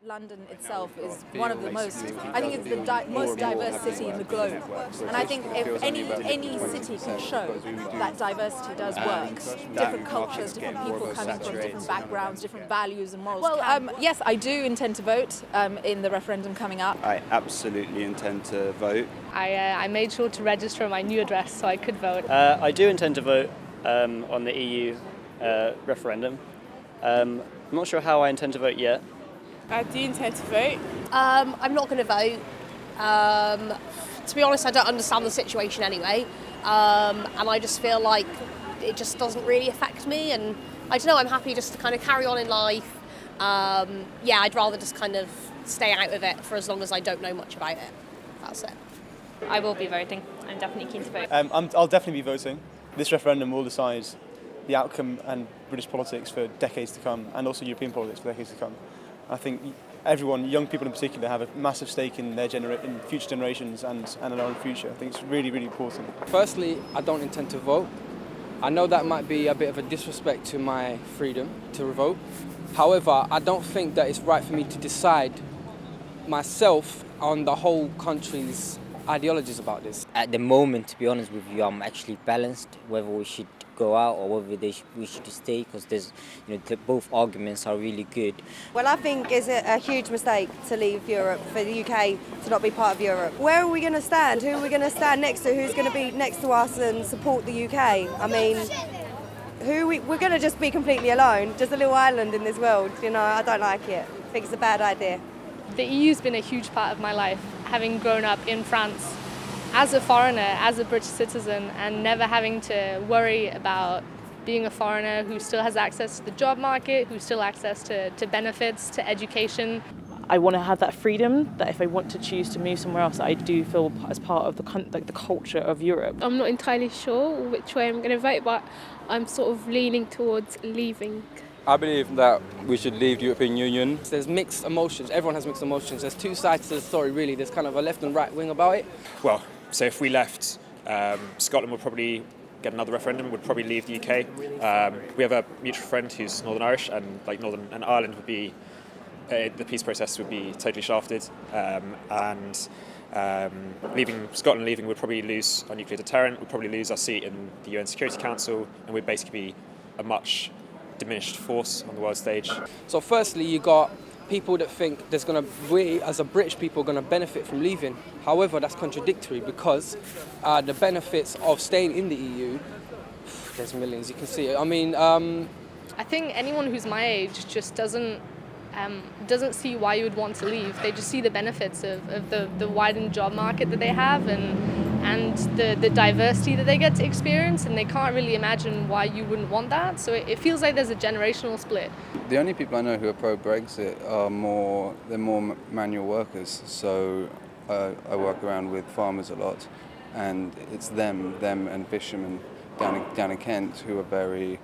London itself is one of the most, I think it's the most diverse city in the globe. And I think if any city can show that diversity does work, different cultures, different people coming from different backgrounds, different values and morals. Well, yes, I do intend to vote in the referendum coming up. I absolutely intend to vote. I made sure to register my new address so I could vote. I do intend to vote on the EU referendum. I'm not sure how I intend to vote yet. I do intend to vote. I'm not going to vote. To be honest, I don't understand the situation anyway. And I just feel like it just doesn't really affect me. And I don't know, I'm happy just to kind of carry on in life. I'd rather just kind of stay out of it for as long as I don't know much about it. That's it. I will be voting. I'm definitely keen to vote. I'll definitely be voting. This referendum will decide the outcome and British politics for decades to come, and also European politics for decades to come. I think everyone, young people in particular, have a massive stake in their in future generations and in our own future. I think it's really, really important. Firstly, I don't intend to vote. I know that might be a bit of a disrespect to my freedom to vote. However, I don't think that it's right for me to decide myself on the whole country's ideologies about this. At the moment, to be honest with you, I'm actually balanced whether we should go out or whether we should stay, because there's, both arguments are really good. Well, I think it's a huge mistake to leave Europe, for the UK to not be part of Europe. Where are we going to stand? Who are we going to stand next to? Who's going to be next to us and support the UK? I mean, we're going to just be completely alone, just a little island in this world. I don't like it. I think it's a bad idea. The EU's been a huge part of my life, having grown up in France as a foreigner, as a British citizen, and never having to worry about being a foreigner who still has access to the job market, who still has access to benefits, to education. I want to have that freedom that if I want to choose to move somewhere else, I do feel as part of the culture of Europe. I'm not entirely sure which way I'm going to vote, but I'm sort of leaning towards leaving. I believe that we should leave the European Union. There's mixed emotions. Everyone has mixed emotions. There's two sides to the story, really. There's kind of a left and right wing about it. Well, so if we left, Scotland would probably get another referendum, would probably leave the UK. We have a mutual friend who's Northern Irish, and Northern and Ireland would be, the peace process would be totally shafted. Scotland leaving would probably lose our nuclear deterrent, would probably lose our seat in the UN Security Council, and we'd basically be a much diminished force on the world stage. So firstly, you got people that think we as a British people are going to benefit from leaving. However, that's contradictory, because the benefits of staying in the EU, there's millions, you can see it. I mean, I think anyone who's my age just doesn't see why you would want to leave. They just see the benefits of the widened job market that they have and the diversity that they get to experience, and they can't really imagine why you wouldn't want that. So it feels like there's a generational split. The only people I know who are pro-Brexit are more manual workers. So I work around with farmers a lot, and it's them and fishermen down in Kent who are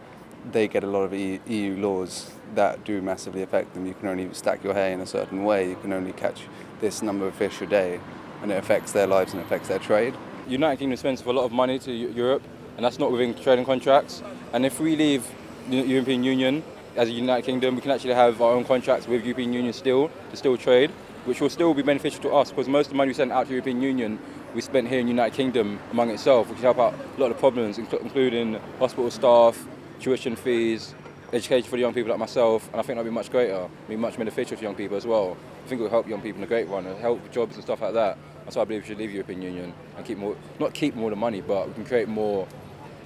they get a lot of EU laws that do massively affect them. You can only stack your hay in a certain way, you can only catch this number of fish a day, and it affects their lives and it affects their trade. United Kingdom spends a lot of money to Europe, and that's not within trading contracts. And if we leave the European Union as a United Kingdom, we can actually have our own contracts with European Union to still trade, which will still be beneficial to us, because most of the money we send out to the European Union we spent here in the United Kingdom among itself, which can help out a lot of problems, including hospital staff, tuition fees, education for the young people like myself, and I think that'll be much greater, be much beneficial to young people as well. I think it will help young people in the great run, and help jobs and stuff like that. That's why I believe we should leave the European Union and not keep more of the money, but we can create more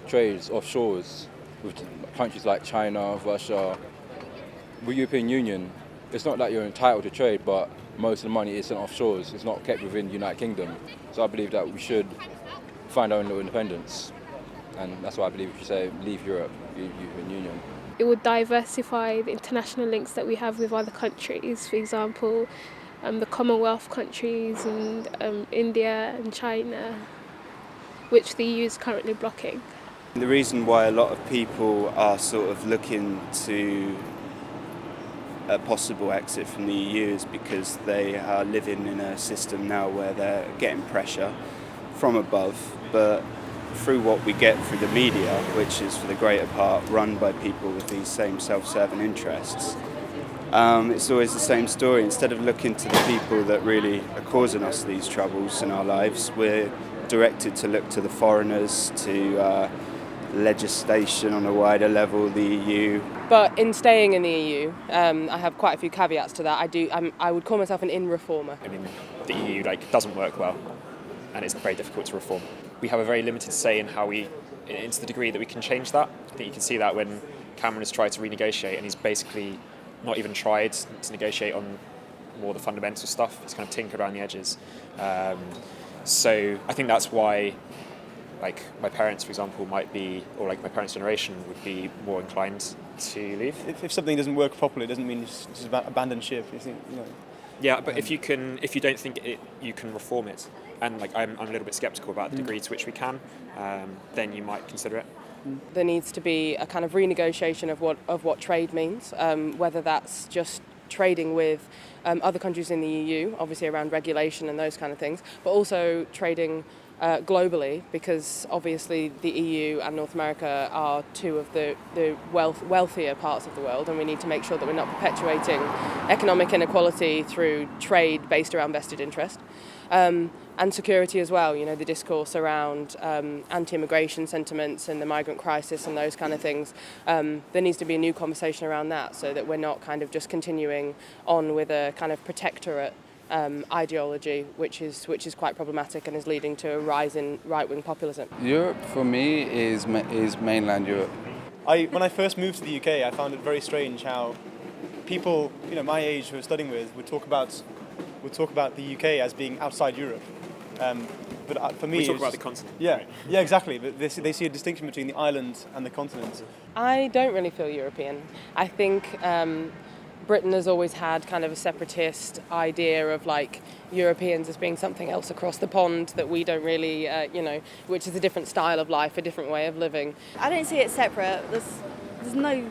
trades offshores with countries like China, Russia. With the European Union, it's not that you're entitled to trade, but most of the money is sent offshores. It's not kept within the United Kingdom. So I believe that we should find our own little independence, and that's why I believe we should say leave Europe, European Union. It would diversify the international links that we have with other countries, for example, the Commonwealth countries and India and China, which the EU is currently blocking. The reason why a lot of people are sort of looking to a possible exit from the EU is because they are living in a system now where they're getting pressure from above, but through what we get through the media, which is for the greater part run by people with these same self-serving interests, it's always the same story. Instead of looking to the people that really are causing us these troubles in our lives, we're directed to look to the foreigners, to legislation on a wider level, the EU. But in staying in the EU, I have quite a few caveats to that. I would call myself an in-reformer. I mean, the EU doesn't work well, and it's very difficult to reform. We have a very limited say in how to the degree that we can change that. I think you can see that when Cameron has tried to renegotiate, and he's basically not even tried to negotiate on more the fundamental stuff. He's kind of tinkered around the edges. So I think that's why, my parents, for example, might be, or my parents' generation would be more inclined to leave. If something doesn't work properly, it doesn't mean you just abandon ship. You think, Yeah, but if you don't think you can reform it, and I'm a little bit sceptical about the degree to which we can, then you might consider it. There needs to be a kind of renegotiation of what trade means, whether that's just trading with other countries in the EU, obviously around regulation and those kind of things, but also trading globally, because obviously the EU and North America are two of the wealthier parts of the world, and we need to make sure that we're not perpetuating economic inequality through trade based around vested interest. And security as well, the discourse around anti-immigration sentiments and the migrant crisis and those kind of things. There needs to be a new conversation around that, so that we're not kind of just continuing on with a kind of protectorate ideology, which is quite problematic and is leading to a rise in right-wing populism. Europe for me is mainland Europe. When I first moved to the UK, I found it very strange how people, my age who are studying with would talk about the UK as being outside Europe. But for me, we talk about the continent. Yeah, exactly. But they see a distinction between the island and the continent. I don't really feel European. I think Britain has always had kind of a separatist idea of Europeans as being something else across the pond that we don't really, which is a different style of life, a different way of living. I don't see it separate. There's no,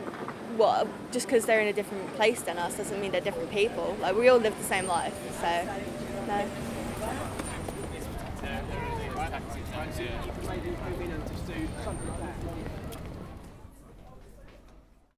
just because they're in a different place than us doesn't mean they're different people. We all live the same life, so no.